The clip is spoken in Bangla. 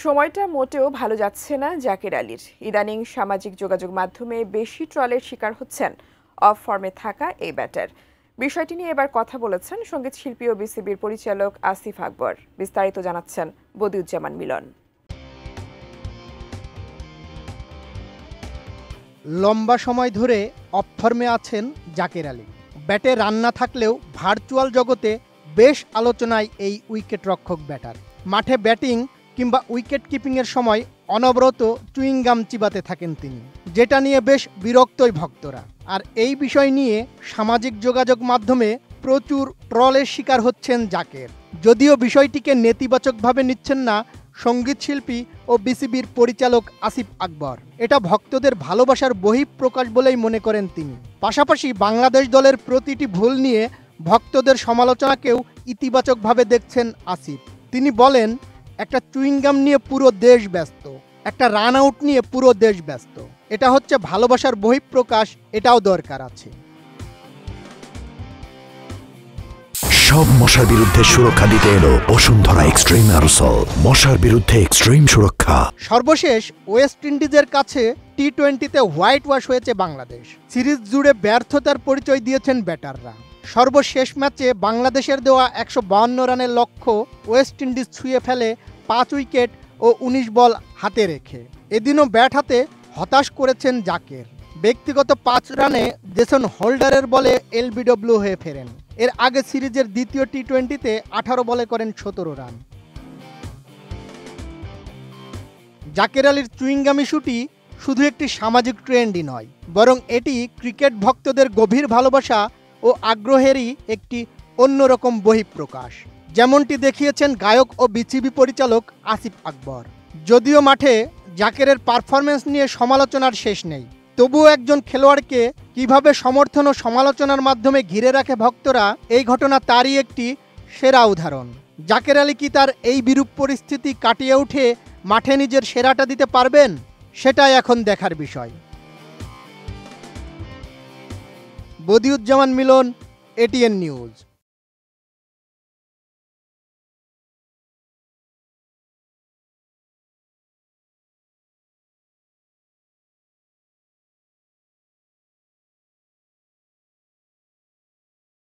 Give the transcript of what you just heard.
সময়টা মোটেও ভালো যাচ্ছে না জাকের আলীর। ইদানিং সামাজিক যোগাযোগ মাধ্যমে বেশি ট্রলের শিকার হচ্ছেন অফ ফর্মে থাকা এই ব্যাটার। বিষয়টি নিয়ে এবার কথা বলেছেন সঙ্গীত শিল্পী ও বিসিবির পরিচালক আসিফ আকবর। বিস্তারিত জানাচ্ছেন বদিউজ্জামান মিলন। লম্বা সময় ধরে অফ ফর্মে আছেন জাকের আলী। ব্যাটে রান না থাকলেও ভার্চুয়াল জগতে বেশ আলোচনায় এই উইকেট রক্ষক ব্যাটার। মাঠে ব্যাটিং কিংবা উইকেট কিপিংয়ের সময় অনবরত চুইংগাম চিবাতে থাকেন তিনি, যেটা নিয়ে বেশ বিরক্তই ভক্তরা। আর এই বিষয় নিয়ে সামাজিক যোগাযোগ মাধ্যমে প্রচুর ট্রলের শিকার হচ্ছেন জাকের। যদিও বিষয়টিকে নেতিবাচকভাবে নিচ্ছেন না সঙ্গীত শিল্পী ও বিসিবির পরিচালক আসিফ আকবর। এটা ভক্তদের ভালোবাসার বহিঃপ্রকাশ বলেই মনে করেন তিনি। পাশাপাশি বাংলাদেশ দলের প্রতিটি ভুল নিয়ে ভক্তদের সমালোচনাকেও ইতিবাচকভাবে দেখছেন আসিফ। তিনি বলেন, একটা চুইংগাম নিয়ে পুরো দেশ ব্যস্ত, একটা রান আউট নিয়ে পুরো দেশ ব্যস্ত। এটা হচ্ছে ভালোবাসার বহিঃপ্রকাশ, এটাও দরকার আছে। সব মশার বিরুদ্ধে সুরক্ষা দিতে এলো বসুন্ধরা এক্সট্রিম অ্যারোসল, মশার বিরুদ্ধে এক্সট্রিম সুরক্ষা। সর্বশেষ ওয়েস্ট ইন্ডিজের কাছে টি-20তে হোয়াইট ওয়াশ হয়েছে বাংলাদেশ। সিরিজ জুড়ে ব্যর্থতার পরিচয় দিয়েছেন ব্যাটাররা। সর্বশেষ ম্যাচে বাংলাদেশের দেওয়া 152 রানের লক্ষ্য ওয়েস্ট ইন্ডিজ ছুঁয়ে ফেলে 5 উইকেট ও 19 বল হাতে রেখে। এদিনও ব্যাট হাতে হতাশ করেছেন জাকের। ব্যক্তিগত 5 রানে জেসন হোল্ডারের বলে এলবিডব্লিউ হয়ে ফেরেন। এর আগে সিরিজের দ্বিতীয় টি-20তে 18 বলে করেন 17 রান। জাকের আলীর চুইংগাম ইস্যুটি শুধু একটি সামাজিক ট্রেন্ডই নয়, বরং এটি ক্রিকেট ভক্তদের গভীর ভালোবাসা ও আগ্রহেরই একটি অন্যরকম বহিঃপ্রকাশ, যেমনটি দেখিয়েছেন গায়ক ও বিসিবি পরিচালক আসিফ আকবর। যদিও মাঠে জাকেরের পারফরমেন্স নিয়ে সমালোচনার শেষ নেই, তবুও একজন খেলোয়াড়কে কিভাবে সমর্থন ও সমালোচনার মাধ্যমে ঘিরে রাখে ভক্তরা, এই ঘটনা তারই একটি সেরা উদাহরণ। জাকের আলী কি তার এই বিরূপ পরিস্থিতি কাটিয়ে উঠে মাঠে নিজের সেরাটা দিতে পারবেন? সেটাই এখন দেখার বিষয়। বদিউজ্জামান মিলন, এটিএন নিউজ।